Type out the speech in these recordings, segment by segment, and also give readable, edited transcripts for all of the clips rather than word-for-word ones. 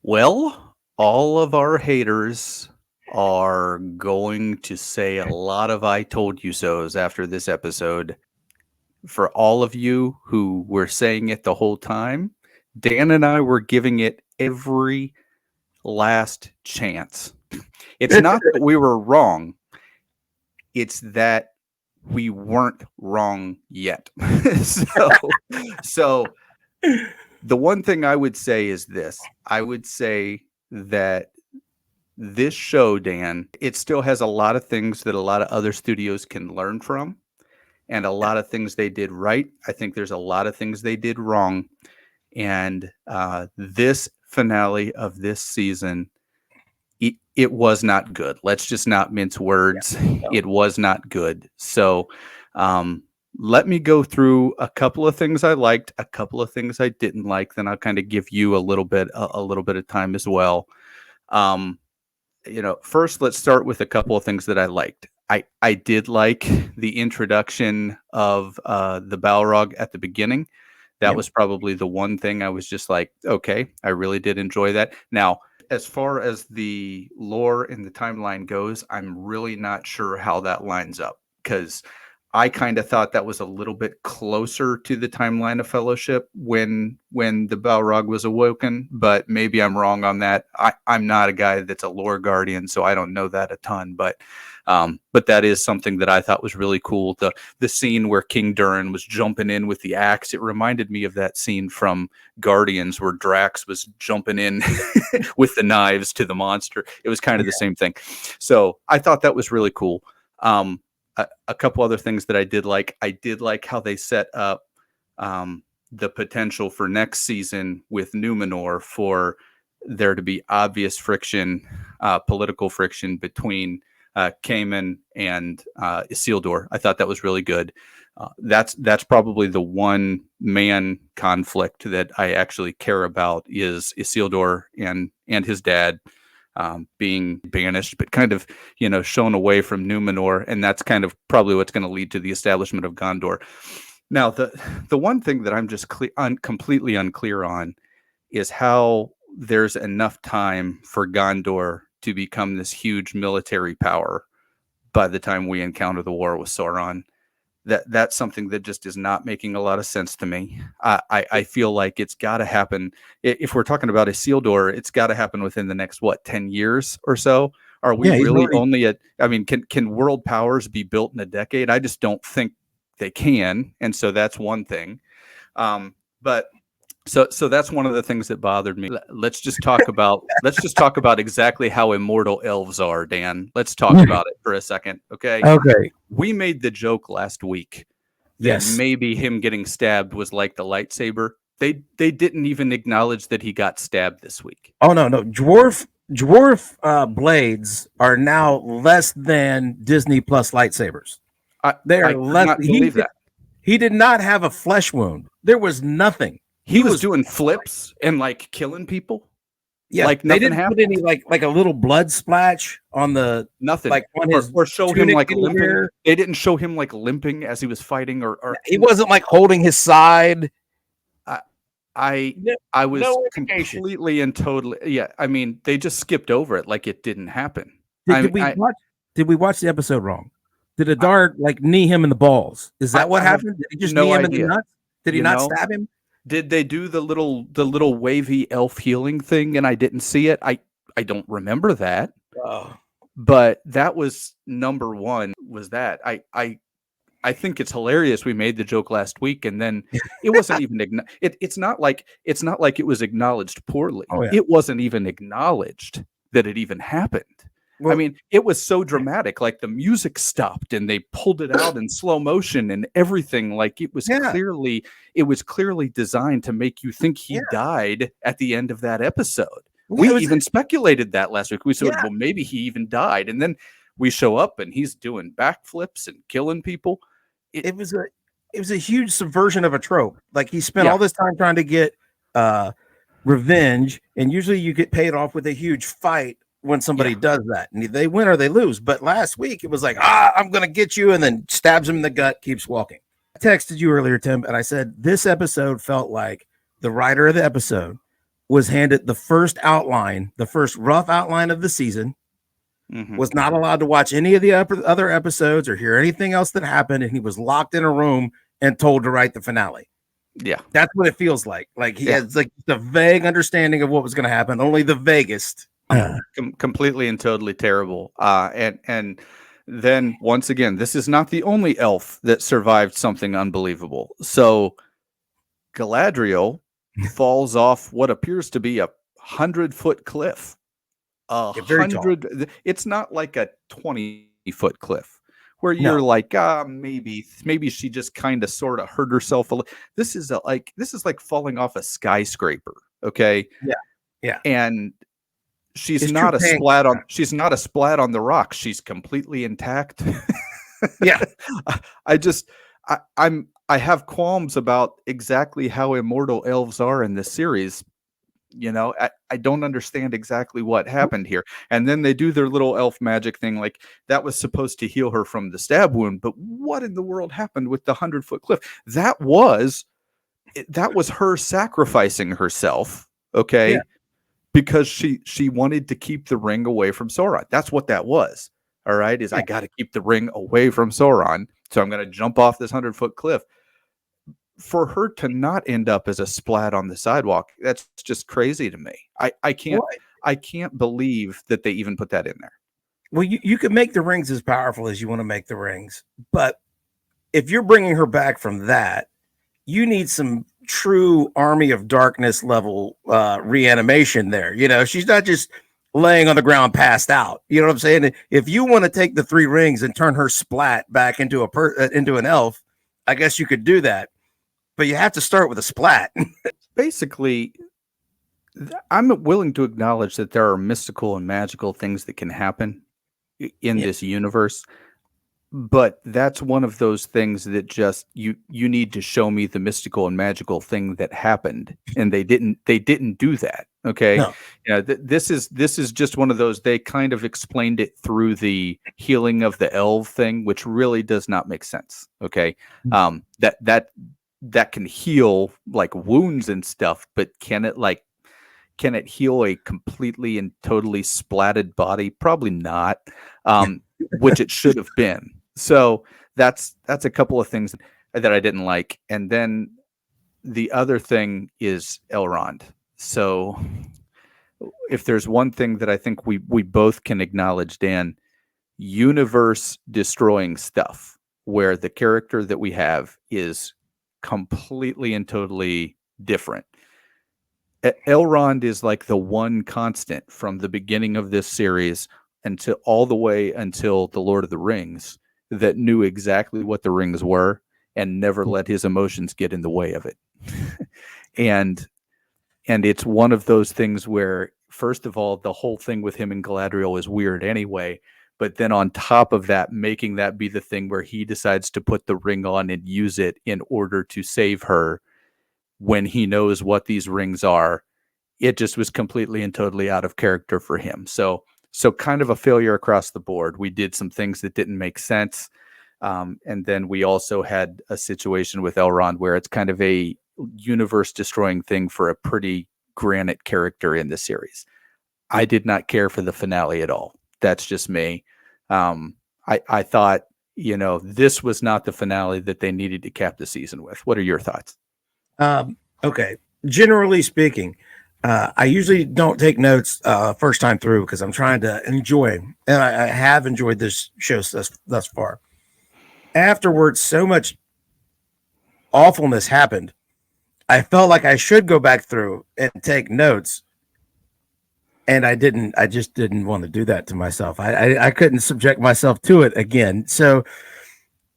Well, all of our haters are going to say a lot of I told you so's after this episode. For all of you who were saying it the whole time, Dan and I were giving it every last chance. It's not that we were wrong, it's that we weren't wrong yet. so, so the one thing I would say is this. I would say that this show, Dan, it still has a lot of things that a lot of other studios can learn from and a lot of things they did right. I think there's a lot of things they did wrong. And this finale of this season, it was not good. Let's just not mince words. Yeah, no. It was not good. So let me go through a couple of things I liked, a couple of things I didn't like. Then I'll kind of give you a little bit of time as well. First, let's start with a couple of things that I liked. I did like the introduction of the Balrog at the beginning. That was probably the one thing I was just like, okay, I really did enjoy that. Now, as far as the lore and the timeline goes, I'm really not sure how that lines up because I kind of thought that was a little bit closer to the timeline of Fellowship when the Balrog was awoken, but maybe I'm wrong on that. I'm not a guy that's a lore guardian, so I don't know that a ton, but that is something that I thought was really cool. The scene where King Durin was jumping in with the axe, it reminded me of that scene from Guardians where Drax was jumping in with the knives to the monster. It was kind of the same thing. So I thought that was really cool. A couple other things that I did like. I did like how they set up the potential for next season with Numenor for there to be obvious friction, political friction between Cayman and Isildur. I thought that was really good. That's probably the one man conflict that I actually care about is Isildur and his dad being banished, but kind of, shown away from Numenor. And that's kind of probably what's going to lead to the establishment of Gondor. Now, the one thing that I'm just completely unclear on is how there's enough time for Gondor to become this huge military power by the time we encounter the war with Sauron. That's something that just is not making a lot of sense to me. I feel like it's got to happen. If we're talking about Isildur, it's got to happen within the next, 10 years or so? Are we really only at, can world powers be built in a decade? I just don't think they can. And so that's one thing. But so that's one of the things that bothered me. Let's just talk about exactly how immortal elves are, Dan. Let's talk about it for a second, okay? Okay. We made the joke last week that maybe him getting stabbed was like the lightsaber. They didn't even acknowledge that he got stabbed this week. Oh no. Dwarf blades are now less than Disney Plus lightsabers. They are less. He did not have a flesh wound. There was nothing. He was doing flips and like killing people. Yeah, like they didn't put any like a little blood splash on the nothing, like on his or show him like limping. They didn't show him like limping as he was fighting, or he wasn't like holding his side. I was completely and totally. Yeah, they just skipped over it like it didn't happen. Did we watch the episode wrong? Did Adar knee him in the balls? Is that what happened? Did he just knee him in the nuts? Did he not stab him? Did they do the little wavy elf healing thing and I didn't see it? I don't remember that. Oh. But that was number one, was that. I think it's hilarious we made the joke last week and then it wasn't even it's not like it was acknowledged poorly. Oh, yeah. It wasn't even acknowledged that it even happened. Well, it was so dramatic. Like the music stopped and they pulled it out in slow motion and everything. Like it was clearly designed to make you think he died at the end of that episode. We even speculated that last week. We said, well, maybe he even died. And then we show up and he's doing backflips and killing people. It was a huge subversion of a trope. Like he spent all this time trying to get revenge, and usually you get paid off with a huge fight when somebody does that, and they win or they lose. But last week it was like, I'm gonna get you, and then stabs him in the gut, keeps walking. I texted you earlier, Tim, and I said this episode felt like the writer of the episode was handed the first outline, the first rough outline of the season, was not allowed to watch any of the other episodes or hear anything else that happened, and he was locked in a room and told to write the finale. Yeah, that's what it feels like. Like he has like the vague understanding of what was going to happen, only the vaguest. Completely and totally terrible. And then once again, this is not the only elf that survived something unbelievable. So Galadriel falls off what appears to be a 100-foot cliff. Very tall. It's not like a 20-foot cliff where you're like, maybe she just kind of sort of hurt herself a little. This is like falling off a skyscraper. Okay. Yeah. And she's not a splat on the rock. She's completely intact. Yeah. I have qualms about exactly how immortal elves are in this series. You know, I don't understand exactly what happened here. And then they do their little elf magic thing. Like that was supposed to heal her from the stab wound. But what in the world happened with the 100-foot cliff? That was her sacrificing herself. Okay. Yeah. Because she wanted to keep the ring away from Sauron. That's what that was. All right. I got to keep the ring away from Sauron. So I'm going to jump off this 100-foot cliff. For her to not end up as a splat on the sidewalk, that's just crazy to me. I can't believe that they even put that in there. Well, you can make the rings as powerful as you want to make the rings, but if you're bringing her back from that, you need some true Army of Darkness level reanimation there. You know, she's not just laying on the ground passed out. You know what I'm saying? If you want to take the 3 rings and turn her splat back into an elf, I guess you could do that. But you have to start with a splat. Basically, I'm willing to acknowledge that there are mystical and magical things that can happen in this universe. But that's one of those things that just you need to show me the mystical and magical thing that happened, and they didn't do that. Okay, no. Yeah, this is just one of those. They kind of explained it through the healing of the elf thing, which really does not make sense. Okay, that can heal like wounds and stuff, but can it heal a completely and totally splatted body? Probably not. Which it should have been. So that's a couple of things that I didn't like. And then the other thing is Elrond. So if there's one thing that I think we both can acknowledge, Dan, universe destroying stuff where the character that we have is completely and totally different. Elrond is like the one constant from the beginning of this series until all the way until the Lord of the Rings that knew exactly what the rings were and never let his emotions get in the way of it. and it's one of those things where, first of all, the whole thing with him and Galadriel is weird anyway. But then on top of that, making that be the thing where he decides to put the ring on and use it in order to save her when he knows what these rings are, it just was completely and totally out of character for him. So kind of a failure across the board. We did some things that didn't make sense. And then we also had a situation with Elrond where it's kind of a universe-destroying thing for a pretty granite character in the series. I did not care for the finale at all. That's just me. I thought, this was not the finale that they needed to cap the season with. What are your thoughts? Okay. Generally speaking, I usually don't take notes first time through because I'm trying to enjoy, and I have enjoyed this show thus far. Afterwards, so much awfulness happened. I felt like I should go back through and take notes. And I didn't. I just didn't want to do that to myself. I couldn't subject myself to it again. So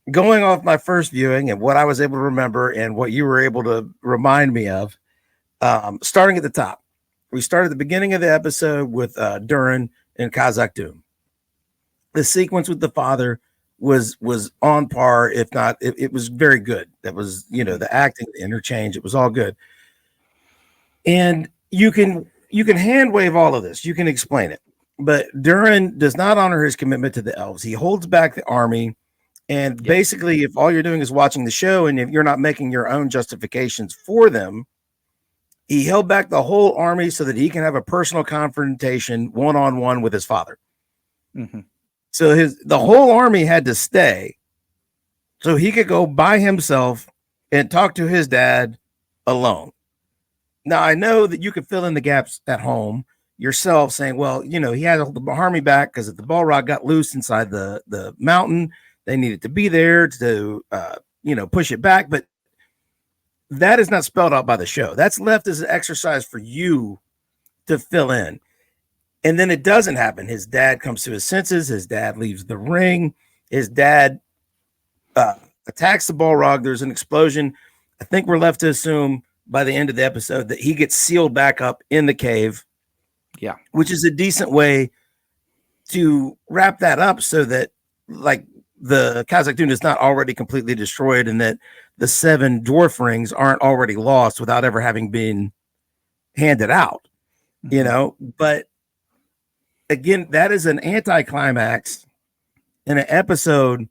going off my first viewing and what I was able to remember and what you were able to remind me of, starting at the top, we started the beginning of the episode with Durin and Khazad-dûm. The sequence with the father was on par, if not, it was very good. That was, the acting, the interchange, it was all good. And you can hand wave all of this. You can explain it. But Durin does not honor his commitment to the elves. He holds back the army. And basically, if all you're doing is watching the show and if you're not making your own justifications for them, He held back the whole army so that he can have a personal confrontation one-on-one with his father. Mm-hmm. So the whole army had to stay so he could go by himself and talk to his dad alone. Now, I know that you could fill in the gaps at home yourself saying, well, he had the army back because if the Balrog got loose inside the mountain, they needed to be there to, push it back. But that is not spelled out by the show. That's left as an exercise for you to fill in. And then it doesn't happen. His dad comes to his senses. His dad leaves the ring. His dad attacks the Balrog. There's an explosion. I think we're left to assume by the end of the episode that he gets sealed back up in the cave. Yeah. Which is a decent way to wrap that up so that like the Khazad-dûm is not already completely destroyed and that the 7 dwarf rings aren't already lost without ever having been handed out, but again, that is an anticlimax in an episode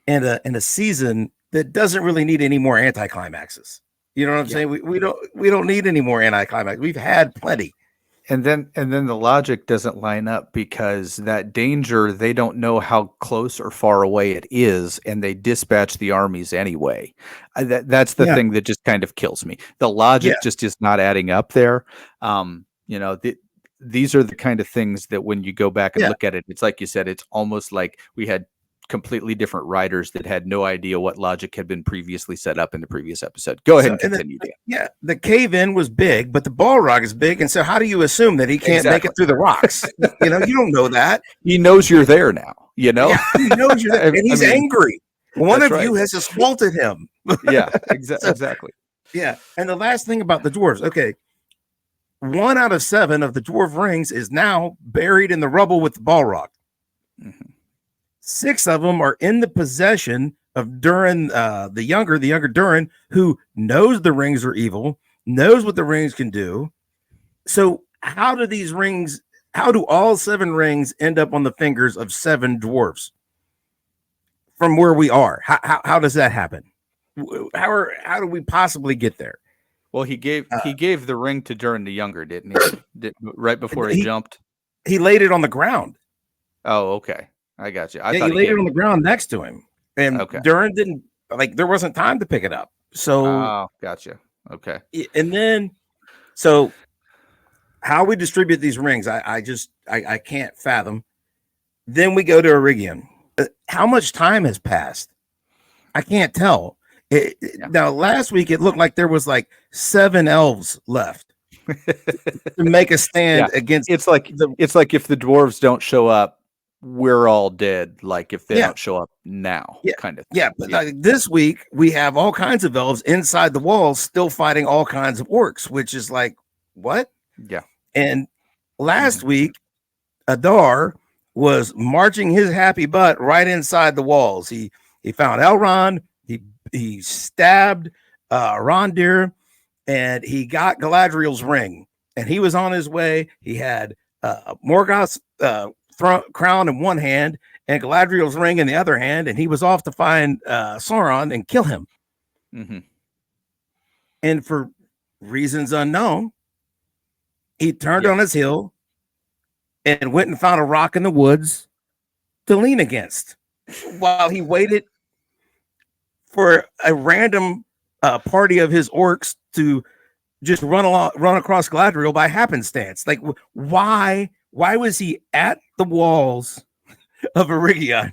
and a season that doesn't really need any more anticlimaxes. You know what I'm saying? We don't need any more anticlimax. We've had plenty. And then the logic doesn't line up because that danger, they don't know how close or far away it is, and they dispatch the armies anyway. That's the thing that just kind of kills me. The logic just is not adding up there. These are the kind of things that when you go back and look at it, it's like you said, it's almost like we had completely different writers that had no idea what logic had been previously set up in the previous episode. Go ahead and continue, Dan. The cave-in was big, but the Balrog is big, and so how do you assume that he can't make it through the rocks? You don't know that. He knows you're there now, he knows you're there, and he's angry. One of you has assaulted him. Exactly. Yeah, and the last thing about the dwarves, okay, 1 out of 7 of the dwarf rings is now buried in the rubble with the Balrog. Mm-hmm. 6 of them are in the possession of Durin, the younger Durin, who knows the rings are evil, knows what the rings can do. So how do all 7 rings end up on the fingers of 7 dwarves from where we are? How does that happen? How do we possibly get there? Well, he gave the ring to Durin the Younger, didn't he? Right before he jumped. He laid it on the ground. Oh, okay. I got you. He laid it on the ground next to him, and Durin didn't there wasn't time to pick it up. So, gotcha. Okay. And then, so how we distribute these rings, I can't fathom. Then we go to Eregion. How much time has passed? I can't tell. Now, last week it looked like there was like 7 elves left to make a stand against. It's like if the dwarves don't show up, we're all dead. Like if they don't show up now, kind of thing. But like this week we have all kinds of elves inside the walls still fighting all kinds of orcs, which is like what? Yeah. And last week Adar was marching his happy butt right inside the walls. He found Elrond, he stabbed Rondir, and he got Galadriel's ring, and he was on his way. He had Morgoth's crown in one hand and Galadriel's ring in the other hand, and he was off to find Sauron and kill him. Mm-hmm. And for reasons unknown, he turned on his heel and went and found a rock in the woods to lean against while he waited for a random party of his orcs to just run across Galadriel by happenstance. Like, why was he at the walls of Eregion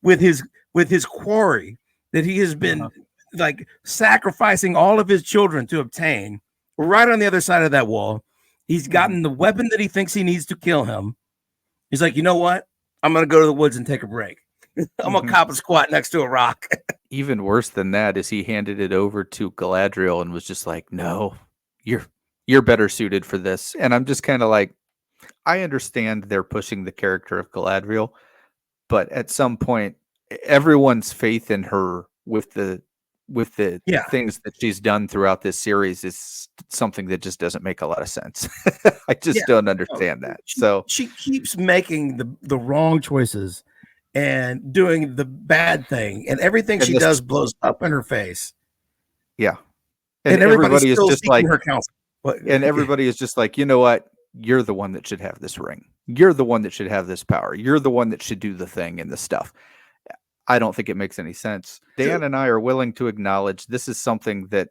with his quarry that he has been like sacrificing all of his children to obtain? Right on the other side of that wall, he's gotten the weapon that he thinks he needs to kill him. He's like, you know what? I'm gonna go to the woods and take a break. I'm gonna cop a squat next to a rock. Even worse than that is he handed it over to Galadriel and was just like, no, you're better suited for this. And I'm just kind of like, I understand they're pushing the character of Galadriel, but at some point, everyone's faith in her with the things that she's done throughout this series is something that just doesn't make a lot of sense. I just don't understand that. So she keeps making the wrong choices and doing the bad thing, and everything she does blows up in her face. Yeah. And everybody is just like her counsel. And everybody is just like, you know what? You're the one that should have this ring. You're the one that should have this power. You're the one that should do the thing and the stuff. I don't think it makes any sense. Dan and I are willing to acknowledge this is something that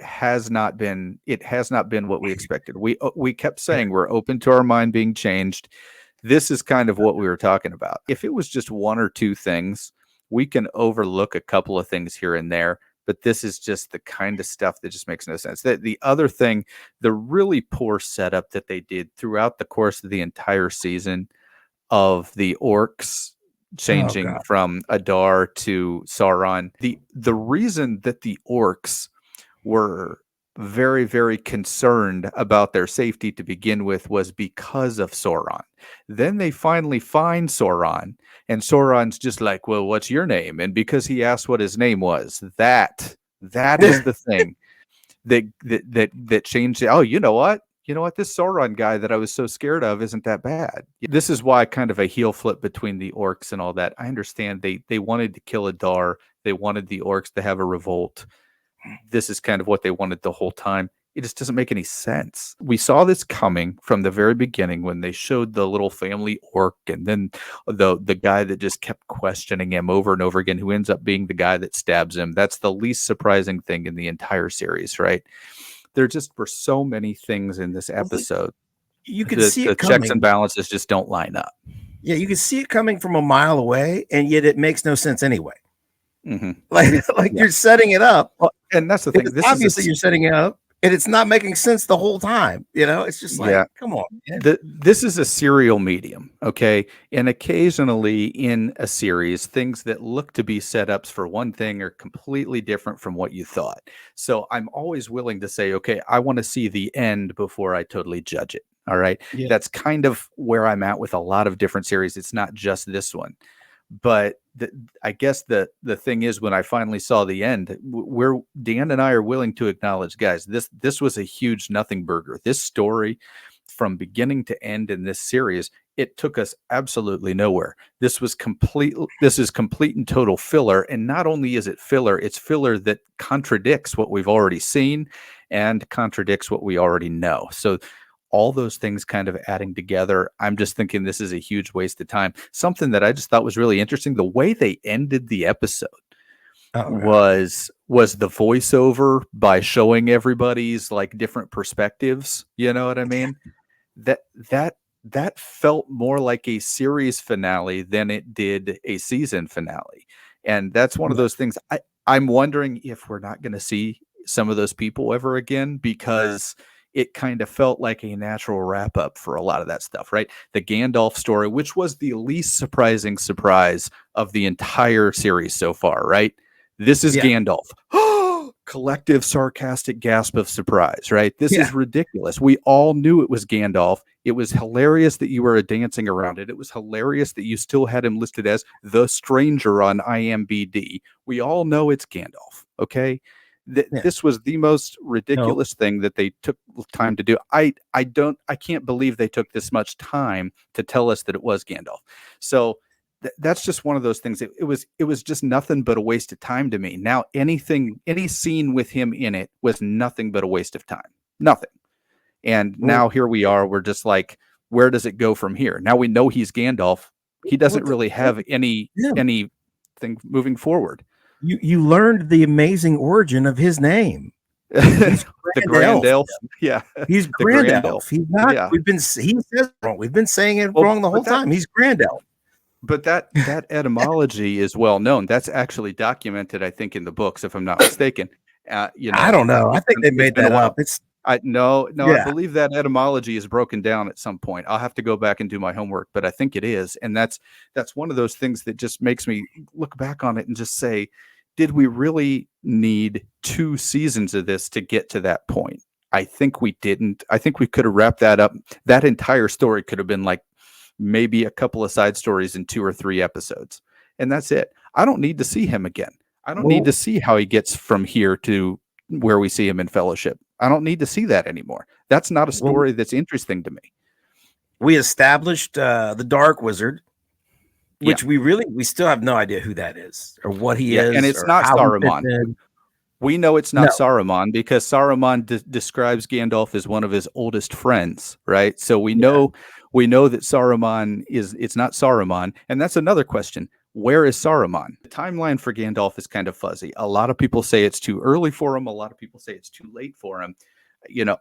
has not been what we expected. We kept saying we're open to our mind being changed. This is kind of what we were talking about. If it was just one or two things, we can overlook a couple of things here and there, but this is just the kind of stuff that just makes no sense. The other thing, the really poor setup that they did throughout the course of the entire season of the orcs changing from Adar to Sauron. The reason that the orcs were very, very concerned about their safety to begin with was because of Sauron. Then they finally find Sauron, and Sauron's just like, well, what's your name? And because he asked what his name was, that is the thing that changed it. Oh, you know what? This Sauron guy that I was so scared of isn't that bad. This is why kind of a heel flip between the orcs and all that. I understand they wanted to kill Adar. They wanted the orcs to have a revolt. This is kind of what they wanted the whole time. It just doesn't make any sense. We saw this coming from the very beginning when they showed the little family orc, and then the guy that just kept questioning him over and over again, who ends up being the guy that stabs him. That's the least surprising thing in the entire series, right? There just were so many things in this episode. You can see it the checks and balances just don't line up. Yeah, you can see it coming from a mile away, and yet it makes no sense anyway. Mm-hmm. Like you're setting it up, and that's the thing. This obviously you're setting it up, and it's not making sense the whole time. It's just like, come on. This is a serial medium, okay? And occasionally in a series, things that look to be setups for one thing are completely different from what you thought. So I'm always willing to say, okay, I want to see the end before I totally judge it. All right. Yeah. That's kind of where I'm at with a lot of different series. It's not just this one. But I guess the thing is, when I finally saw the end, Dan and I are willing to acknowledge, guys, this was a huge nothing burger. This story, from beginning to end in this series, it took us absolutely nowhere. This is complete and total filler. And not only is it filler, it's filler that contradicts what we've already seen and contradicts what we already know. So all those things kind of adding together, I'm just thinking this is a huge waste of time. Something that I just thought was really interesting, the way they ended the episode was the voiceover by showing everybody's like different perspectives. You know what I mean? That felt more like a series finale than it did a season finale. And that's one of those things. I'm wondering if we're not going to see some of those people ever again, because it kind of felt like a natural wrap up for a lot of that stuff, right? The Gandalf story, which was the least surprising surprise of the entire series so far, right? This is Gandalf. Collective sarcastic gasp of surprise, right? This is ridiculous. We all knew it was Gandalf. It was hilarious that you were dancing around it. It was hilarious that you still had him listed as the stranger on IMDb. We all know it's Gandalf, okay? This was the most ridiculous thing that they took time to do. I can't believe they took this much time to tell us that it was Gandalf. So that's just one of those things. It was just nothing but a waste of time to me. Now any scene with him in it was nothing but a waste of time. Nothing. And now here we are. We're just like, where does it go from here? Now we know he's Gandalf. He doesn't really have anything moving forward. You learned the amazing origin of his name. The Grand Elf. Yeah. He's Grand Elf. He's not. Yeah. He says it wrong. We've been saying it wrong the whole time. He's Grand Elf. But that etymology is well known. That's actually documented, I think, in the books, if I'm not mistaken. I don't know. I think they made that up. I believe that etymology is broken down at some point. I'll have to go back and do my homework, but I think it is. And that's one of those things that just makes me look back on it and just say, did we really need 2 seasons of this to get to that point? I think we didn't. I think we could have wrapped that up. That entire story could have been like maybe a couple of side stories in 2 or 3 episodes. And that's it. I don't need to see him again. I don't need to see how he gets from here to where we see him in Fellowship. I don't need to see that anymore. That's not a story that's interesting to me. We established the Dark Wizard, which we still have no idea who that is or what he is. And it's not Saruman. We know it's not No. Saruman because Saruman describes Gandalf as one of his oldest friends, right? So we know that Saruman it's not Saruman, and that's another question. Where is Saruman? The timeline for Gandalf is kind of fuzzy. A lot of people say it's too early for him. A lot of people say it's too late for him.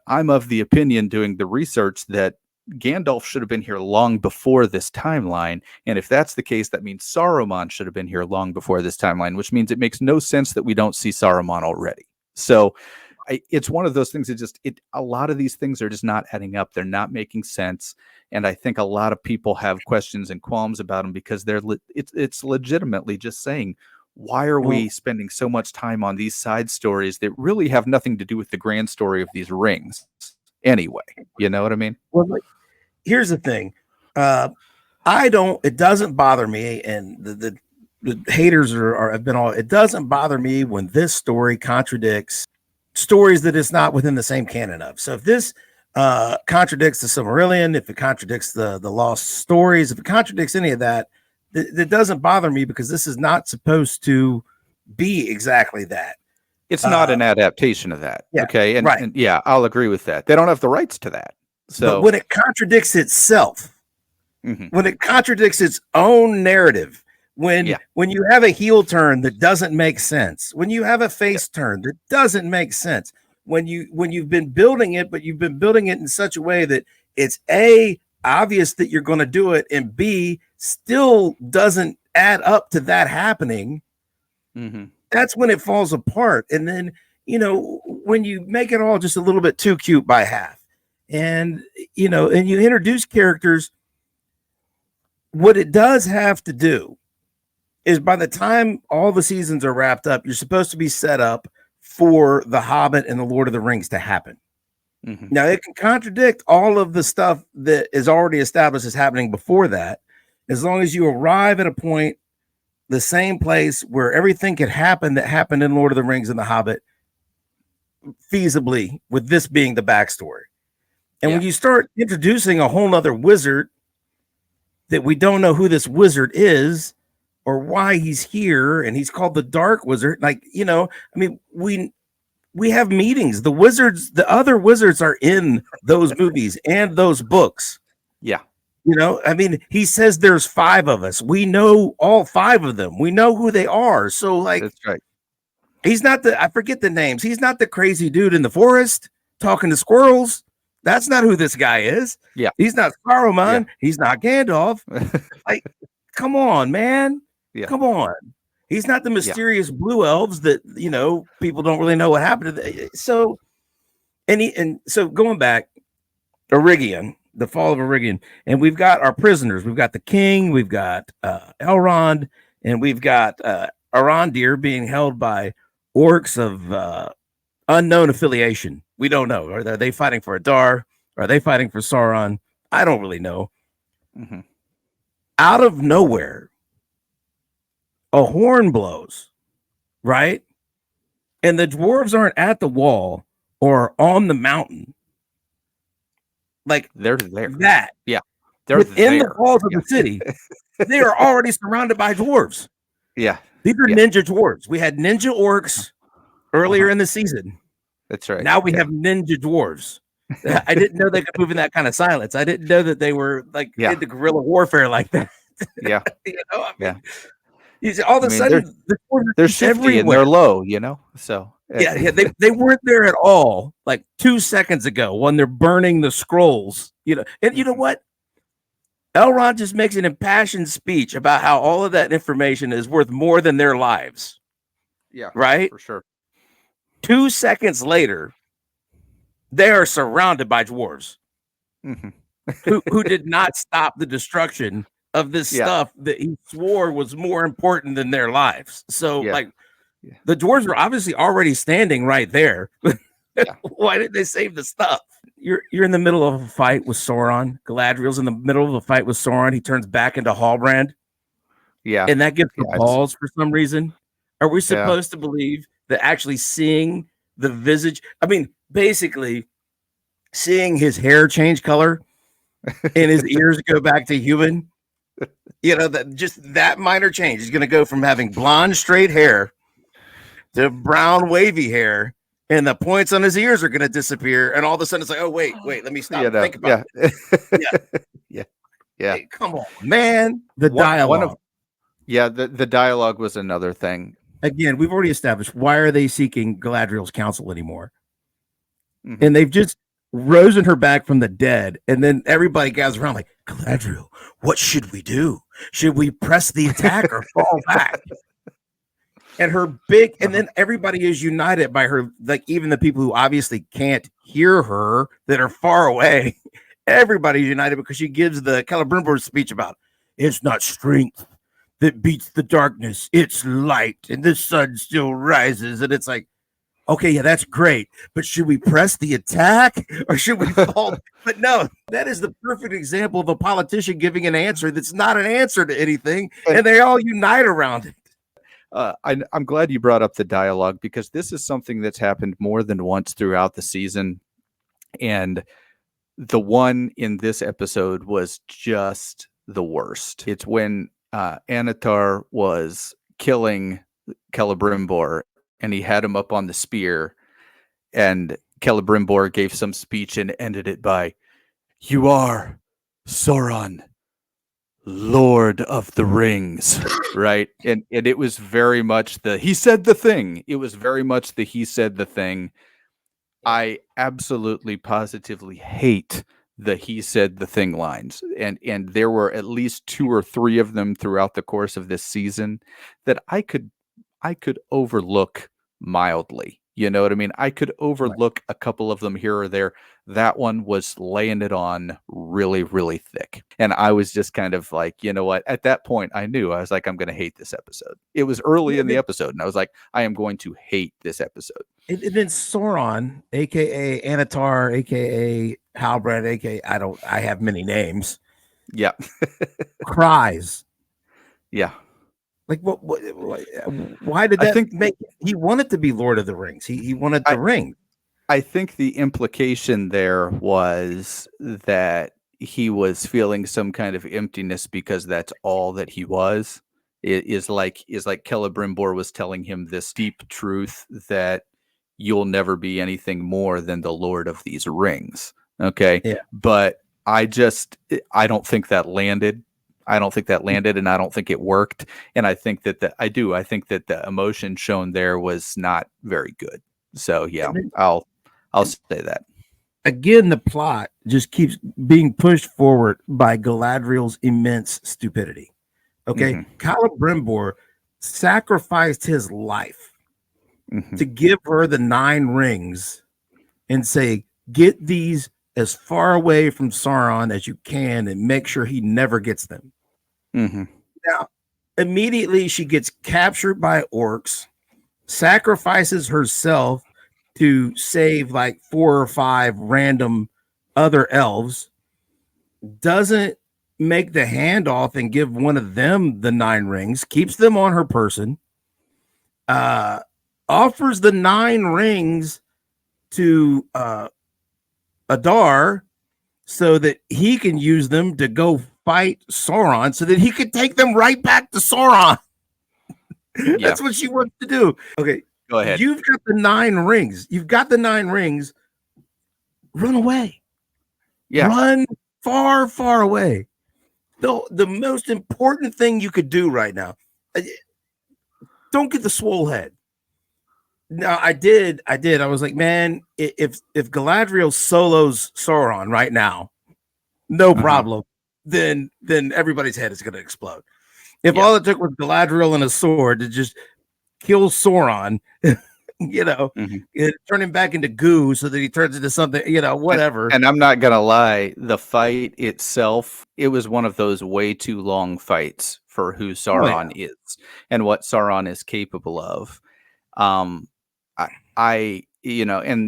I'm of the opinion, doing the research, that Gandalf should have been here long before this timeline. And if that's the case, that means Saruman should have been here long before this timeline, which means it makes no sense that we don't see Saruman already. So it's one of those things that a lot of these things are just not adding up. They're not making sense. And I think a lot of people have questions and qualms about them because it's legitimately just saying, why are we spending so much time on these side stories that really have nothing to do with the grand story of these rings anyway? You know what I mean? Well, here's the thing. It doesn't bother me, and the haters have been all, it doesn't bother me when this story contradicts stories that it's not within the same canon of. So if this contradicts the Silmarillion, if it contradicts the lost stories, if it contradicts any of that, that doesn't bother me, because this is not supposed to be exactly that. It's not an adaptation of that. Yeah, okay. And, right. and yeah, I'll agree with that. They don't have the rights to that. So but when it contradicts itself, when it contradicts its own narrative, when you have a heel turn that doesn't make sense, when you have a face turn that doesn't make sense, when you've been building it, but you've been building it in such a way that it's A, obvious that you're going to do it, and B, still doesn't add up to that happening, that's when it falls apart. And then, when you make it all just a little bit too cute by half, and you introduce characters, what it does have to do is, by the time all the seasons are wrapped up, you're supposed to be set up for The Hobbit and The Lord of the Rings to happen. Now, it can contradict all of the stuff that is already established as happening before that, as long as you arrive at a point, the same place where everything could happen that happened in Lord of the Rings and The Hobbit, feasibly, with this being the backstory. And when you start introducing a whole nother wizard that we don't know who this wizard is or why he's here, and he's called the Dark Wizard, we have meetings. The other wizards are in those movies and those books. Yeah. He says there's 5 of us. We know all 5 of them. We know who they are. So that's right. He's not I forget the names. He's not the crazy dude in the forest talking to squirrels. That's not who this guy is. Yeah. He's not Saruman. Yeah. He's not Gandalf. Come on, man. Yeah. Come on. He's not the mysterious blue elves that, people don't really know what happened to. So going back, Eregion, the fall of Eregion, and we've got our prisoners. We've got the king, we've got Elrond, and we've got Arondir being held by orcs of unknown affiliation. We don't know. Are they fighting for Adar? Are they fighting for Sauron? I don't really know. Out of nowhere, a horn blows, right? And the dwarves aren't at the wall or on the mountain. Like, they're there. They're within the walls of the city. They are already surrounded by dwarves. Yeah. These are ninja dwarves. We had ninja orcs earlier in the season. That's right. Now we have ninja dwarves. I didn't know they could move in that kind of silence. I didn't know that they were into guerrilla warfare like that. Yeah. All of a sudden, they're shifty and they're low, So they weren't there at all 2 seconds ago when they're burning the scrolls. And you know what? Elrond just makes an impassioned speech about how all of that information is worth more than their lives. Yeah, right. For sure. 2 seconds later, they are surrounded by dwarves who did not stop the destruction of this stuff that he swore was more important than their lives. So, the dwarves were obviously already standing right there. Why did they save the stuff? You're in the middle of a fight with Sauron. Galadriel's in the middle of a fight with Sauron. He turns back into Halbrand. Yeah. And that gives her pause for some reason. Are we supposed to believe that actually seeing the visage, basically seeing his hair change color and his ears go back to human, that just that minor change is going to go from having blonde straight hair to brown wavy hair, and the points on his ears are going to disappear. And all of a sudden, it's like, oh wait, let me stop and think about it. Yeah. Hey, come on, man. The dialogue. The dialogue was another thing. Again, we've already established, why are they seeking Galadriel's counsel anymore? Mm-hmm. And they've just risen her back from the dead. And then everybody gathers around like, Galadriel, what should we do? Should we press the attack or fall back? And her and then everybody is united by her, like even the people who obviously can't hear her that are far away. Everybody's united because she gives the Celebrimbor speech about, it's not strength that beats the darkness, it's light, and the sun still rises. And it's like, okay, yeah, that's great, but should we press the attack or should we fall? But no, that is the perfect example of a politician giving an answer that's not an answer to anything, and they all unite around it. I'm glad you brought up the dialogue, because this is something that's happened more than once throughout the season, and the one in this episode was just the worst. It's when Anatar was killing Celebrimbor, and he had him up on the spear, and Celebrimbor gave some speech and ended it by, "You are Sauron, Lord of the Rings," right? And it was very much he said the thing. It was very much he said the thing. I absolutely positively hate the he said the thing lines. And there were at least 2 or 3 of them throughout the course of this season that I could overlook mildly. You know what I mean? I could overlook a couple of them here or there. That one was laying it on really, really thick. And I was just kind of like, you know what? At that point, I was like, I'm going to hate this episode. It was early in the episode, and I was like, I am going to hate this episode. And then Sauron, aka Anatar, aka Halbrand, aka I have many names. Yeah. Cries. Yeah. Like what? Why did that he wanted to be Lord of the Rings? He wanted the ring. I think the implication there was that he was feeling some kind of emptiness because that's all that he was. It is like Celebrimbor was telling him this deep truth that you'll never be anything more than the Lord of these rings. Okay. Yeah. But I don't think that landed. And I don't think it worked. And I think that I think that the emotion shown there was not very good. So yeah, I'll say that. Again, the plot just keeps being pushed forward by Galadriel's immense stupidity. Okay. Mm-hmm. Celebrimbor sacrificed his life to give her the 9 rings and say, get these as far away from Sauron as you can and make sure he never gets them. Mm-hmm. Now, immediately she gets captured by orcs, sacrifices herself to save like 4 or 5 random other elves, doesn't make the handoff and give one of them the 9 rings, keeps them on her person, offers the 9 rings to Adar so that he can use them to go fight Sauron so that he could take them right back to Sauron. That's what she wants to do. Okay, go ahead. You've got the 9 rings. Run away. Yeah. Run far, far away. The most important thing you could do right now, don't get the swole head. No, I did. I was like, man, if Galadriel solos Sauron right now, no problem. Then everybody's head is going to explode. If all it took was Galadriel and a sword to just kill Sauron, turn him back into goo so that he turns into something, whatever. And I'm not going to lie, the fight itself, it was one of those way too long fights for who Sauron is and what Sauron is capable of. And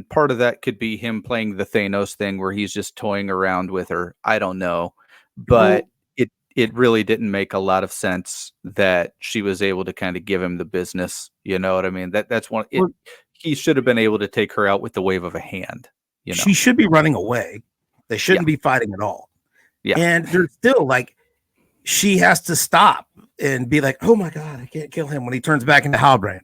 part of that could be him playing the Thanos thing where he's just toying around with her. I don't know. But it really didn't make a lot of sense that she was able to kind of give him the business. You know what I mean? That's one. He should have been able to take her out with the wave of a hand. She should be running away. They shouldn't be fighting at all. Yeah. And there's still she has to stop and be like, oh my God, I can't kill him when he turns back into Halbrand.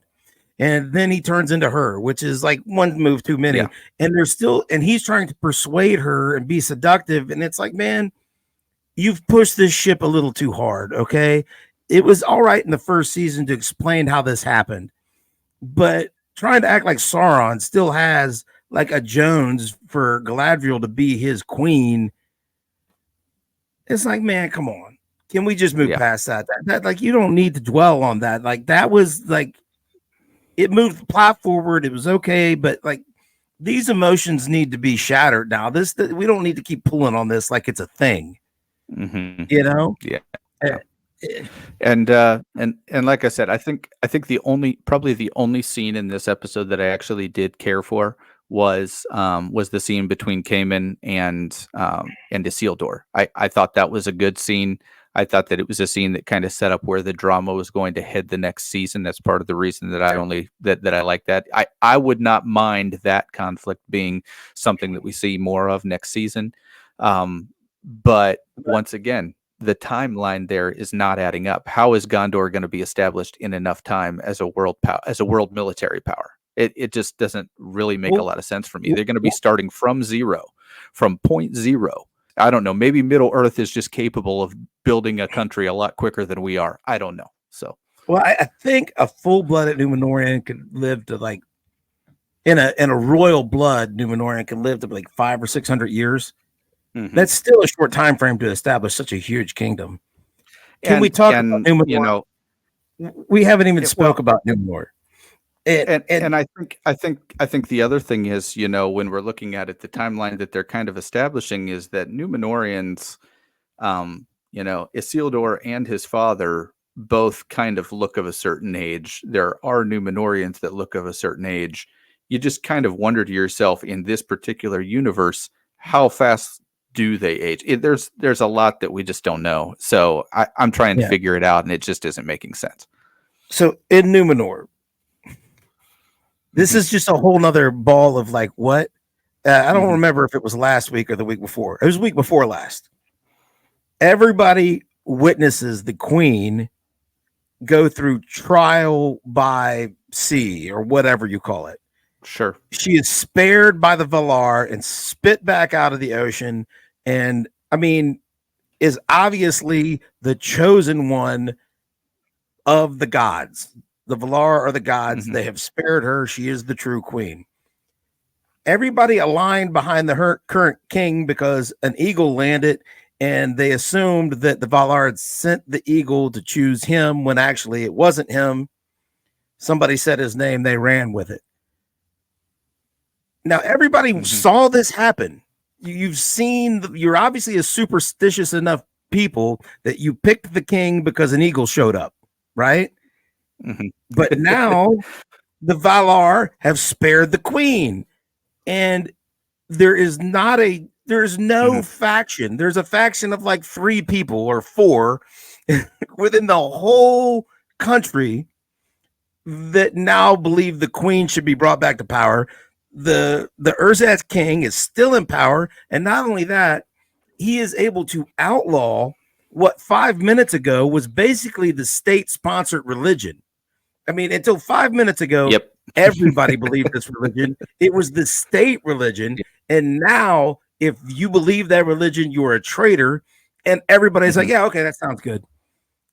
and then he turns into her, which is like one move too many. Yeah. And he's trying to persuade her and be seductive. And it's like, man, you've pushed this ship a little too hard. Okay. It was all right in the first season to explain how this happened, but trying to act like Sauron still has like a Jones for Galadriel to be his queen. It's like, man, come on. Can we just move past that? That like, you don't need to dwell on that. Like, that was like, it moved the plot forward. It was okay, but like, these emotions need to be shattered now. We don't need to keep pulling on this like it's a thing. Mm-hmm. You know? Yeah. And like I said, I think probably the only scene in this episode that I actually did care for was the scene between Cayman and Isildur. I thought that was a good scene. I thought that it was a scene that kind of set up where the drama was going to head the next season. That's part of the reason that I like that. I would not mind that conflict being something that we see more of next season. But once again, the timeline there is not adding up. How is Gondor going to be established in enough time as a world military power? It just doesn't really make a lot of sense for me. They're going to be starting from point zero. I don't know. Maybe Middle Earth is just capable of building a country a lot quicker than we are. I don't know. So, well, I think a full-blooded Numenorian could live to like in a royal blood Numenorian can live to like 500 or 600 years. Mm-hmm. That's still a short time frame to establish such a huge kingdom. Can we talk about Numenor? You know, we haven't even spoke about Numenor. And I think the other thing is, you know, when we're looking at it, the timeline that they're kind of establishing is that Numenorians, you know, Isildur and his father both kind of look of a certain age. There are Numenorians that look of a certain age. You just kind of wonder to yourself, in this particular universe, how fast do they age? There's a lot that we just don't know. So I'm trying to figure it out, and it just isn't making sense. So in Numenor, this is just a whole nother ball of like what? I don't remember if it was last week or the week before. It was the week before last. Everybody witnesses the queen go through trial by sea or whatever you call it. Sure. She is spared by the Valar and spit back out of the ocean. And I mean, is obviously the chosen one of the gods. The Valar are the gods. They have spared her. She is the true queen. Everybody aligned behind the current king because an eagle landed, and they assumed that the Valar had sent the eagle to choose him when actually it wasn't him. Somebody said his name. They ran with it. Now, everybody saw this happen. You're obviously a superstitious enough people that you picked the king because an eagle showed up, right? But now the Valar have spared the queen, and there's no faction. There's a faction of like 3 people or 4 within the whole country that now believe the queen should be brought back to power. The Urzaz king is still in power, and not only that, he is able to outlaw what 5 minutes ago was basically the state-sponsored religion. I mean, until 5 minutes ago, everybody believed this religion. It was the state religion, and now if you believe that religion, you're a traitor, and everybody's like, yeah, okay, that sounds good.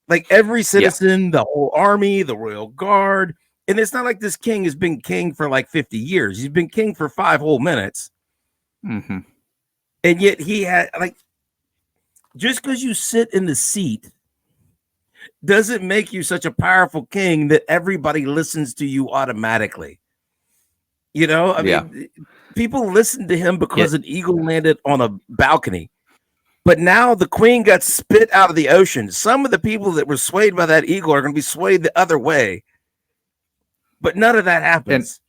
Like every citizen, the whole army, the royal guard. And it's not like this king has been king for like 50 years. He's been king for 5 whole minutes. And yet he had like, just because you sit in the seat doesn't make you such a powerful king that everybody listens to you automatically. You know, I mean, people listen to him because an eagle landed on a balcony. But now the queen got spit out of the ocean. Some of the people that were swayed by that eagle are going to be swayed the other way. But none of that happens.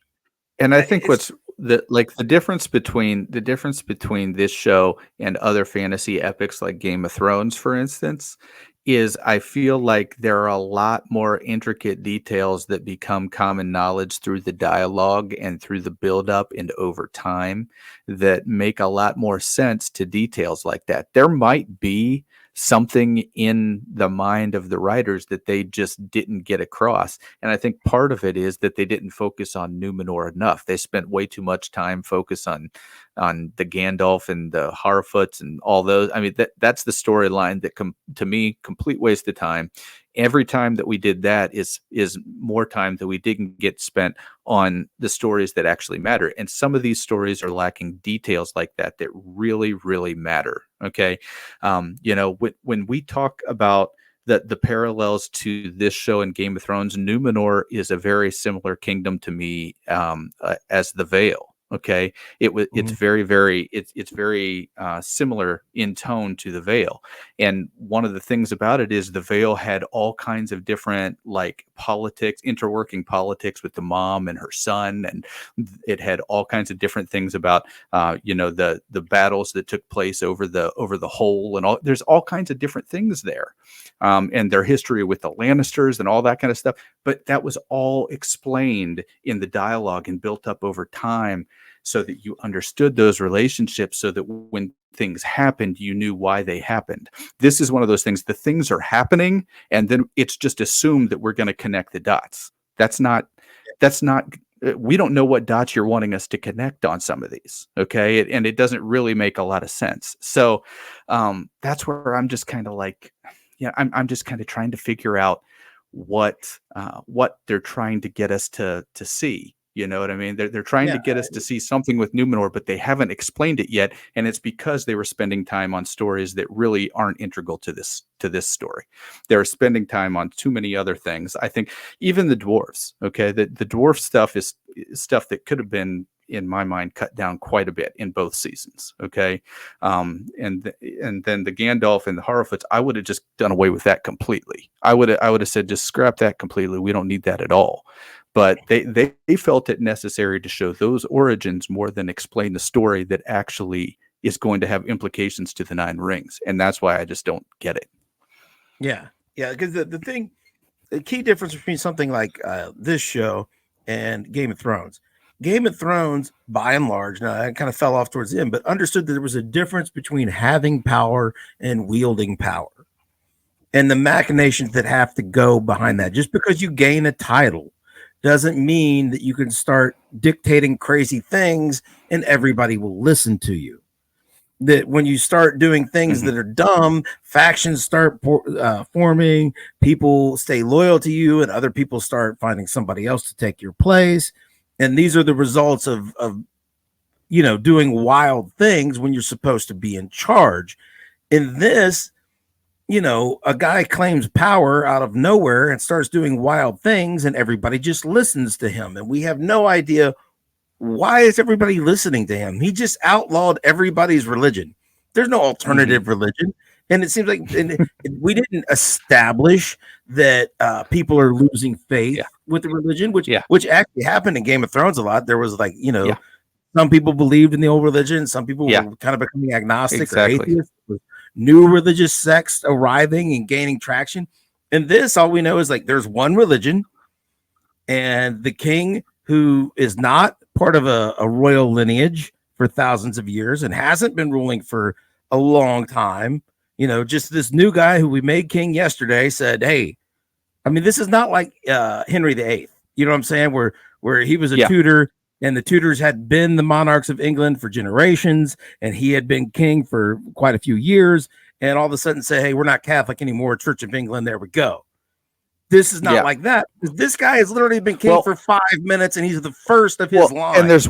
And I think the difference between this show and other fantasy epics like Game of Thrones, for instance, is I feel like there are a lot more intricate details that become common knowledge through the dialogue and through the buildup and over time that make a lot more sense to details like that. There might be something in the mind of the writers that they just didn't get across. And I think part of it is that they didn't focus on Numenor enough. They spent way too much time focused on the Gandalf and the Harfoots and all those. I mean, that's the storyline that to me, complete waste of time. Every time that we did that is more time that we didn't get spent on the stories that actually matter. And some of these stories are lacking details like that really, really matter. Okay. When we talk about the parallels to this show and Game of Thrones, Numenor is a very similar kingdom to me as the Vale. Okay, it's very, very it's very similar in tone to the Vale, and one of the things about it is the Vale had all kinds of different like politics, interworking politics with the mom and her son, and it had all kinds of different things about the battles that took place over the hole, and all. There's all kinds of different things there, and their history with the Lannisters and all that kind of stuff. But that was all explained in the dialogue and built up over time, so that you understood those relationships, so that when things happened, you knew why they happened. This is one of those things. The things are happening, and then it's just assumed that we're going to connect the dots. That's not. We don't know what dots you're wanting us to connect on some of these. Okay. And it doesn't really make a lot of sense. So that's where I'm just kind of like, I'm just kind of trying to figure out what they're trying to get us to see. You know what I mean? They're trying to get us to see something with Numenor, but they haven't explained it yet, and it's because they were spending time on stories that really aren't integral to this story. They're spending time on too many other things. I think even the dwarves. Okay, the dwarf stuff is stuff that could have been, in my mind, cut down quite a bit in both seasons. Okay, and then the Gandalf and the Harfoots, I would have just done away with that completely. I would have said, just scrap that completely. We don't need that at all. But they felt it necessary to show those origins more than explain the story that actually is going to have implications to the Nine Rings, and that's why I just don't get it. Yeah, because the key difference between something like this show and Game of Thrones. Game of Thrones, by and large, now I kind of fell off towards the end, but understood that there was a difference between having power and wielding power, and the machinations that have to go behind that. Just because you gain a title doesn't mean that you can start dictating crazy things and everybody will listen to you. That when you start doing things that are dumb, factions start forming, people stay loyal to you, and other people start finding somebody else to take your place. And these are the results of doing wild things when you're supposed to be in charge. In this, a guy claims power out of nowhere and starts doing wild things, and everybody just listens to him. And we have no idea why is everybody listening to him. He just outlawed everybody's religion. There's no alternative religion. And it seems like we didn't establish that people are losing faith with the religion, which actually happened in Game of Thrones a lot. There was like, some people believed in the old religion. Some people were kind of becoming agnostic or atheist. New religious sects arriving and gaining traction. And this, all we know is like there's one religion, and the king, who is not part of a royal lineage for thousands of years and hasn't been ruling for a long time, just this new guy who we made king yesterday said, hey, I mean, this is not like Henry VIII, you know what I'm saying, where he was a Tudor, and the Tudors had been the monarchs of England for generations, and he had been king for quite a few years, and all of a sudden say, hey, we're not Catholic anymore, Church of England, there we go. This is not like that. This guy has literally been king for 5 minutes, and he's the first of his line. And there's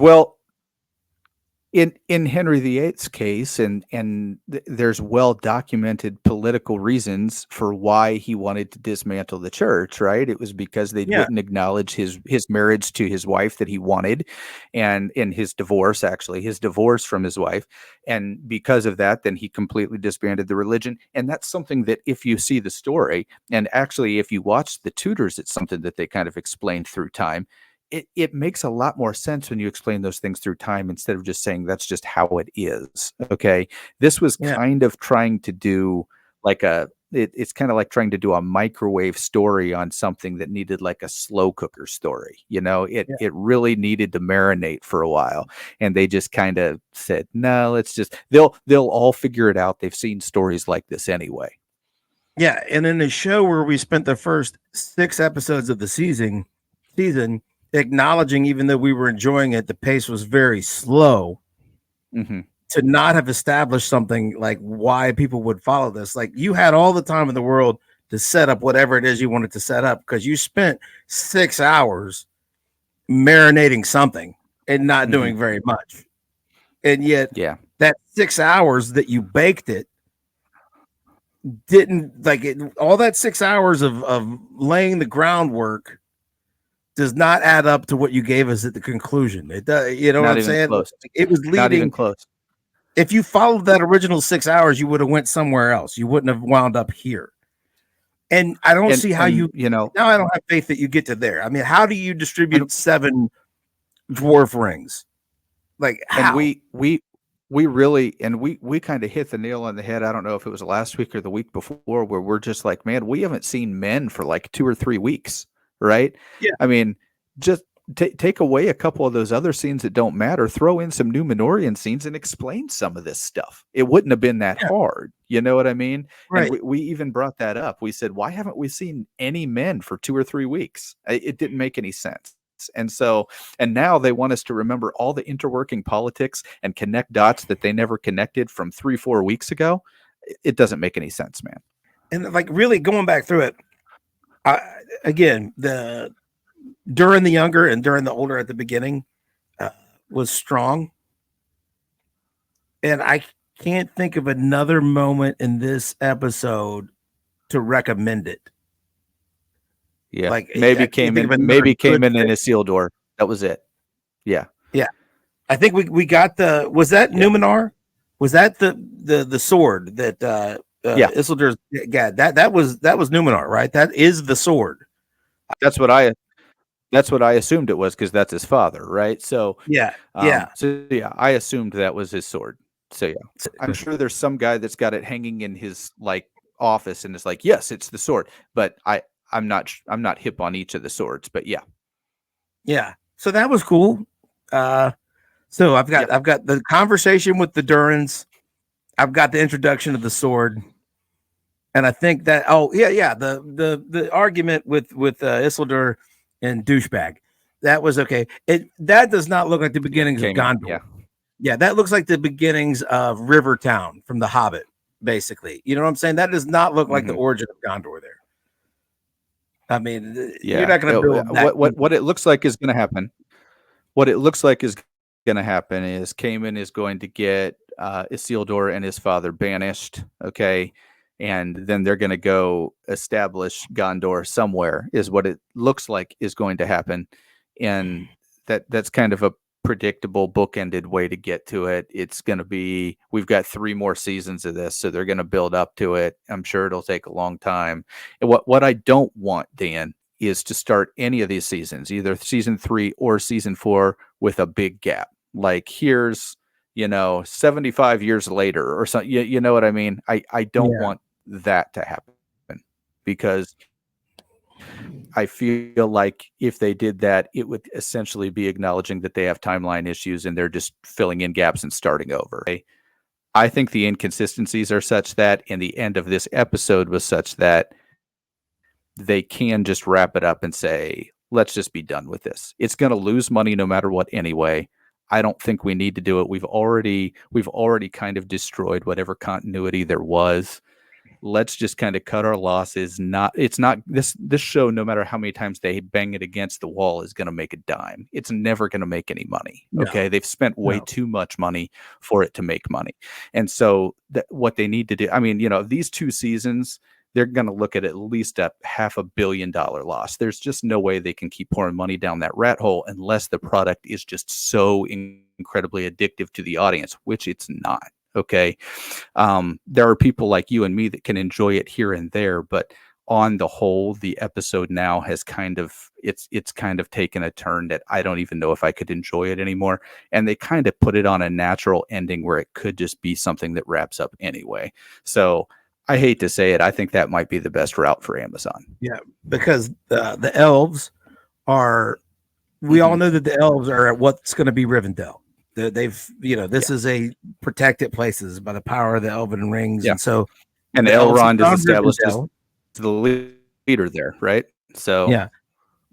in Henry VIII's case, and there's well documented political reasons for why he wanted to dismantle the church. Right? It was because they wouldn't acknowledge his marriage to his wife that he wanted, and in his divorce from his wife, and because of that, then he completely disbanded the religion. And that's something that, if you see the story, and actually if you watch the Tudors, it's something that they kind of explained through time. It makes a lot more sense when you explain those things through time, instead of just saying that's just how it is. Okay. This was kind of trying to do like it's kind of like trying to do a microwave story on something that needed like a slow cooker story. It really needed to marinate for a while. And they just kind of said, no, let's just, they'll all figure it out. They've seen stories like this anyway. Yeah, and in the show where we spent the first 6 episodes of the season acknowledging, even though we were enjoying it, the pace was very slow. Mm-hmm. To not have established something like why people would follow this, like you had all the time in the world to set up whatever it is you wanted to set up, because you spent 6 hours marinating something and not doing very much. And yet that 6 hours that you baked it didn't like it. All that 6 hours of laying the groundwork does not add up to what you gave us at the conclusion. It does, you know Not what I'm even saying? close. It was leading. Not even close. If you followed that original 6 hours, you would have went somewhere else. You wouldn't have wound up here. And I don't see how you know. Now I don't have faith that you get to there. I mean, how do you distribute 7 dwarf rings? Like how? And we really, and we kind of hit the nail on the head. I don't know if it was last week or the week before, where we're just like, man, we haven't seen men for like 2 or 3 weeks, right? Yeah. I mean, just take away a couple of those other scenes that don't matter, throw in some Numenorian scenes and explain some of this stuff. It wouldn't have been that hard. You know what I mean? Right. And we even brought that up. We said, why haven't we seen any men for 2 or 3 weeks? It didn't make any sense. And now they want us to remember all the interworking politics and connect dots that they never connected from 3-4 weeks ago. It doesn't make any sense, man. And like really going back through it, again, during the younger and during the older at the beginning was strong. And I can't think of another moment in this episode to recommend it. Yeah, like maybe came in in Isildur. That was it. Yeah. I think we got was that Numenor? Was that the sword that Isildur's got? That was Numenor, right? That is the sword. That's what I assumed it was, because that's his father, right? So I assumed that was his sword. So yeah, I'm sure there's some guy that's got it hanging in his like office and it's like, yes, it's the sword. But I'm not hip on each of the swords, but yeah. So that was cool. So I've got the conversation with the Durans. I've got the introduction of the sword, and I think that the argument with Isildur and douchebag, that was okay. That does not look like the beginnings of Gondor. Yeah, that looks like the beginnings of Rivertown from The Hobbit, basically. You know what I'm saying? That does not look like the origin of Gondor there. I mean, you're not going to build that. What it looks like is going to happen. What it looks like is going to happen is Cayman is going to get Isildur and his father banished, okay? And then they're going to go establish Gondor somewhere, is what it looks like is going to happen. And that's kind of a predictable bookended way to get to it. It's going to be, we've got 3 more seasons of this, so they're going to build up to it. I'm sure it'll take a long time. And what I don't want, Dan, is to start any of these seasons, either season 3 or season 4, with a big gap. Like here's, 75 years later or something. You know what I mean? I don't want that to happen, because I feel like if they did that, it would essentially be acknowledging that they have timeline issues and they're just filling in gaps and starting over. I think the inconsistencies are such that, and the end of this episode was such that they can just wrap it up and say, let's just be done with this. It's going to lose money no matter what anyway. I don't think we need to do it. We've already kind of destroyed whatever continuity there was. Let's just kind of cut our losses. This show, no matter how many times they bang it against the wall, is going to make a dime. It's never going to make any money. Okay. They've spent way too much money for it to make money. And so what they need to do, I mean, these 2 seasons, they're going to look at least a $500 million loss. There's just no way they can keep pouring money down that rat hole unless the product is just so incredibly addictive to the audience, which it's not. Okay. There are people like you and me that can enjoy it here and there, but on the whole, the episode now has it's kind of taken a turn that I don't even know if I could enjoy it anymore. And they kind of put it on a natural ending where it could just be something that wraps up anyway. So I hate to say it, I think that might be the best route for Amazon. Yeah, because the elves are, we all know that the elves are at what's going to be Rivendell. They've, this is a protected places by the power of the Elven rings. And so And the elves have Elrond is gone established as Rivendell. the leader there, right? So Yeah.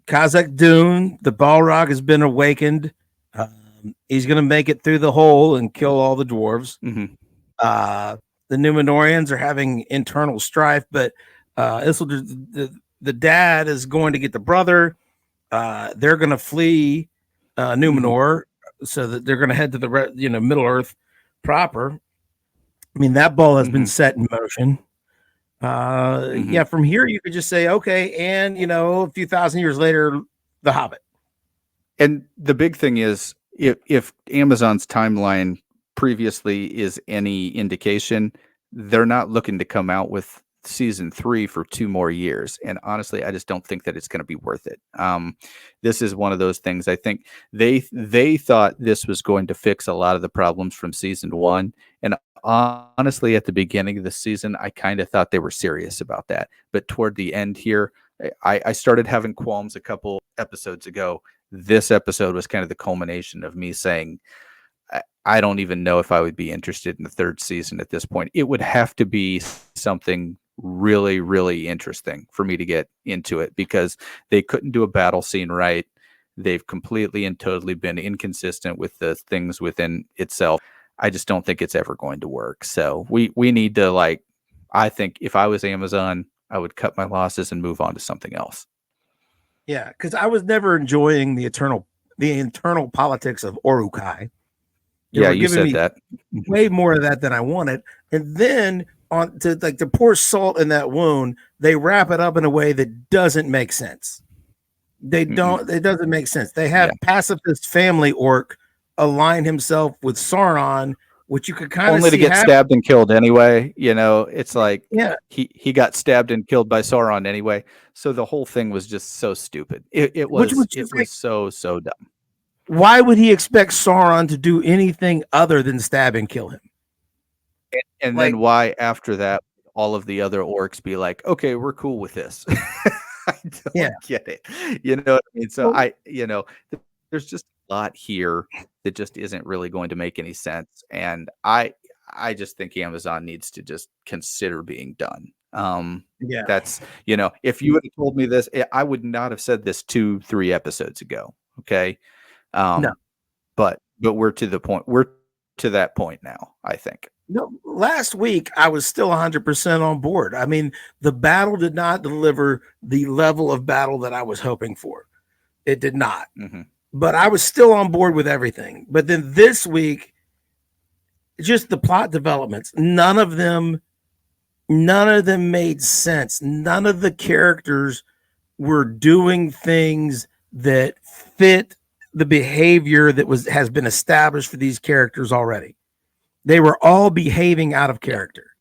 Khazak Dune, the Balrog has been awakened. He's going to make it through the hole and kill all the dwarves. mm-hmm. The Numenorians are having internal strife, but the dad is going to get the brother. They're going to flee Numenor, so that they're going to head to the Middle Earth proper. I mean, that ball has been set in motion. Yeah, from here you could just say, okay, and a few thousand years later, The Hobbit. And the big thing is, if Amazon's timeline previously is any indication, they're not looking to come out with season 3 for 2 more years. And honestly, I just don't think that it's going to be worth it. This is one of those things. I think they thought this was going to fix a lot of the problems from season 1. And honestly, at the beginning of the season, I kind of thought they were serious about that. But toward the end here, I started having qualms a couple episodes ago. This episode was kind of the culmination of me saying, I don't even know if I would be interested in the 3rd season at this point. It would have to be something really, really interesting for me to get into it, because they couldn't do a battle scene right. They've completely and totally been inconsistent with the things within itself. I just don't think it's ever going to work. So we need to, I think if I was Amazon, I would cut my losses and move on to something else. Yeah, because I was never enjoying the internal politics of Uruk-hai. Yeah, you said that. Way more of that than I wanted. And then to pour salt in that wound, they wrap it up in a way that doesn't make sense. It doesn't make sense. They have pacifist family orc align himself with Sauron, which you could kind of only to get stabbed and killed anyway. It's like he got stabbed and killed by Sauron anyway. So the whole thing was just so stupid. It was so dumb. Why would he expect Sauron to do anything other than stab and kill him? And then why after that all of the other orcs be like, okay, we're cool with this? I don't get it. You know what I mean? So there's just a lot here that just isn't really going to make any sense. And I just think Amazon needs to just consider being done. That's, if you had told me this, I would not have said this 2-3 episodes ago. Okay. No. But we're to the point. We're to that point now, I think. No, last week I was still 100% on board. I mean, the battle did not deliver the level of battle that I was hoping for. It did not. But I was still on board with everything. But then this week, just the plot developments, none of them made sense. None of the characters were doing things that fit the behavior that has been established for these characters already. They were all behaving out of character.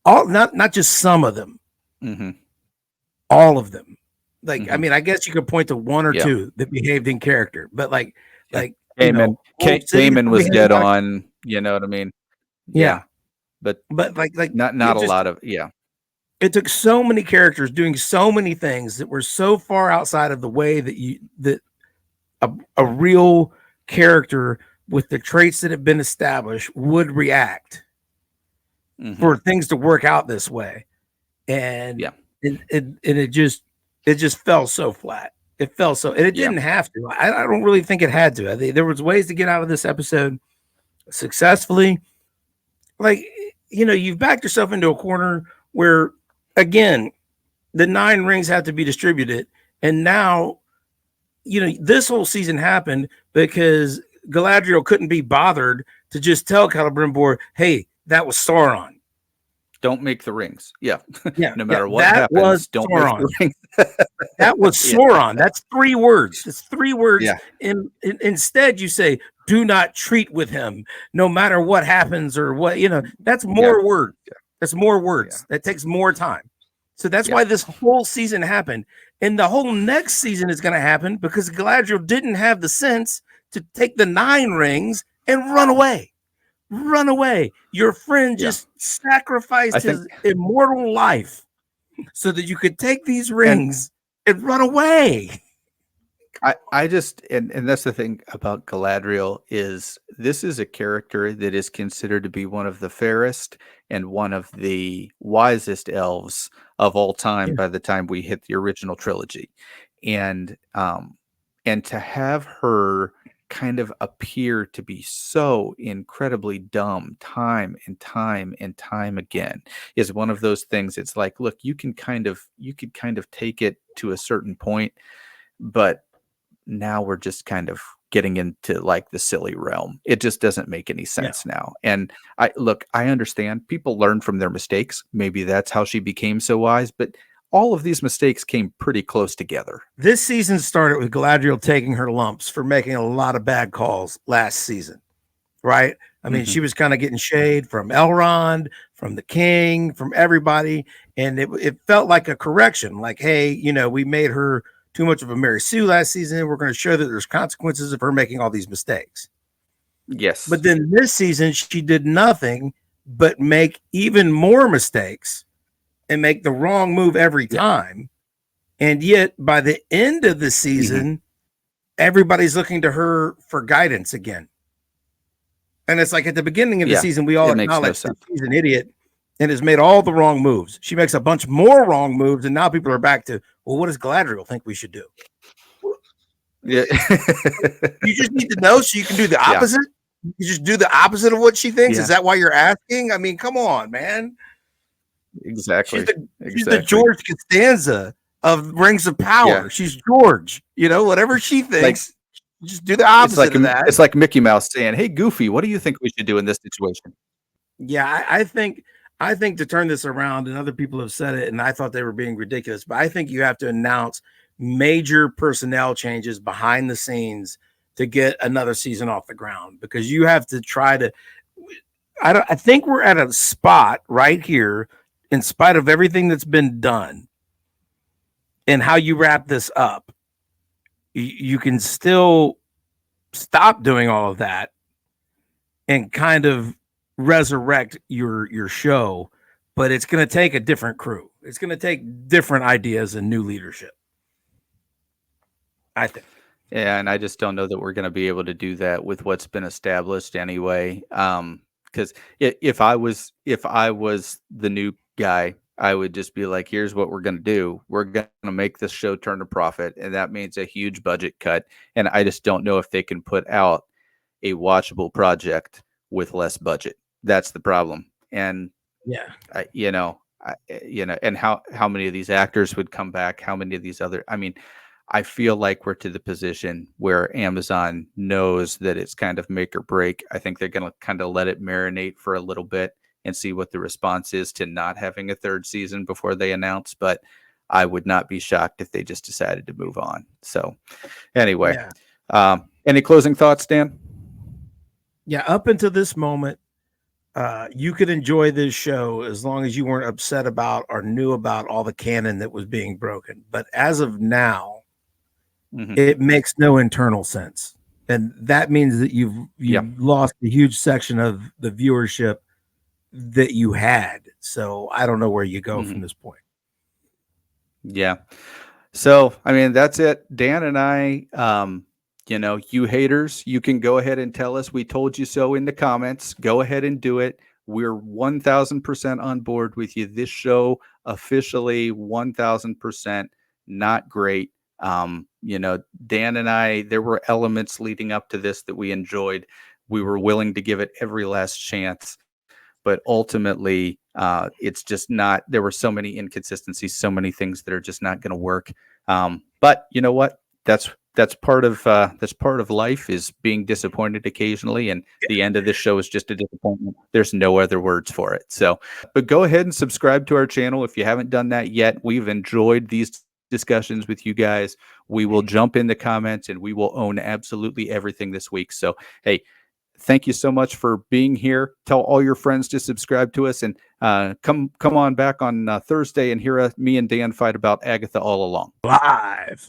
All not just some of them. All of them. I mean, I guess you could point to one or two that behaved in character, but Daemon was dead on. You know what I mean? Yeah. But not a lot of It took so many characters doing so many things that were so far outside of the way that a real character with the traits that have been established would react for things to work out this way. And it just fell so flat. It fell so, and it didn't have to. I don't really think it had to. There was ways to get out of this episode successfully. You've backed yourself into a corner where, again, the 9 rings have to be distributed. And now, this whole season happened because Galadriel couldn't be bothered to just tell Celebrimbor, hey, that was Sauron. Don't make the rings. No matter what that happens, was don't Sauron. make the rings. That was Sauron. That's 3 words. It's 3 words. Instead, you say, do not treat with him, no matter what happens or what, that's more words. That's more words. That takes more time. So that's why this whole season happened. And the whole next season is going to happen because Galadriel didn't have the sense to take the 9 rings and run away. Run away. Your friend just sacrificed his immortal life so that you could take these rings and run away. I just and that's the thing about Galadriel is this is a character that is considered to be one of the fairest and one of the wisest elves of all time Yeah. by the time we hit the original trilogy. And and to have her kind of appear to be so incredibly dumb time and time and time again is one of those things. It's like, look, you could kind of take it to a certain point, but now we're just kind of getting into like the silly realm. It just doesn't make any Yeah. sense now. And I understand people learn from their mistakes. Maybe that's how she became so wise, but all of these mistakes came pretty close together. This season started with Galadriel taking her lumps for making a lot of bad calls last season, right? I mean, she was kind of getting shade from Elrond, from the king, from everybody. And it felt like a correction, like, hey, you know, we made her too much of a Mary Sue last season. We're going to show that there's consequences of her making all these mistakes. Yes. But then this season, she did nothing but make even more mistakes and make the wrong move every time. And yet, by the end of the season, everybody's looking to her for guidance again. And it's like at the beginning of the season, we all acknowledge that she's an idiot and has made all the wrong moves. She makes a bunch more wrong moves, and now people are back to, well, what does Galadriel think we should do? Yeah. You just need to know so you can do the opposite. You just do the opposite of what she thinks. Is that why you're asking? I mean, come on, man. Exactly. She's the George Costanza of Rings of Power. Yeah. She's George. You know, whatever she thinks, just do the opposite of that. It's like Mickey Mouse saying, "Hey, Goofy, what do you think we should do in this situation?" Yeah, I think to turn this around, and other people have said it, and I thought they were being ridiculous, but I think you have to announce major personnel changes behind the scenes to get another season off the ground, because you have to try to. I think we're at a spot right here, in spite of everything that's been done, and how you wrap this up. You can still stop doing all of that and kind of resurrect your show, but it's going to take a different crew. It's going to take different ideas and new leadership, I think. Yeah, and I just don't know that we're going to be able to do that with what's been established anyway. Because if I was the new guy, I would just be like, here's what we're going to do. We're going to make this show turn a profit, and that means a huge budget cut. And I just don't know if they can put out a watchable project with less budget. That's the problem. And and how many of these actors would come back? How many of these other? I mean, I feel like we're to the position where Amazon knows that it's kind of make or break. I think they're going to kind of let it marinate for a little bit and see what the response is to not having a third season before they announce. But I would not be shocked if they just decided to move on. So anyway, any closing thoughts, Dan? Yeah, up until this moment, you could enjoy this show as long as you weren't upset about or knew about all the canon that was being broken. But as of now, it makes no internal sense. And that means that you've lost a huge section of the viewership that you had. So I don't know where you go from this point. Yeah. So, I mean, that's it. Dan and I, you haters, you can go ahead and tell us we told you so in the comments. Go ahead and do it. We're 1000% on board with you. This show officially 1000% not great. Dan and I, there were elements leading up to this that we enjoyed. We were willing to give it every last chance, but ultimately it's just not. There were so many inconsistencies, so many things that are just not going to work. But you know what? That's part of life, is being disappointed occasionally, and the end of this show is just a disappointment. There's no other words for it. So, but go ahead and subscribe to our channel if you haven't done that yet. We've enjoyed these discussions with you guys. We will jump in the comments and we will own absolutely everything this week. So, hey, thank you so much for being here. Tell all your friends to subscribe to us, and come on back on Thursday and hear me and Dan fight about Agatha all along. Live.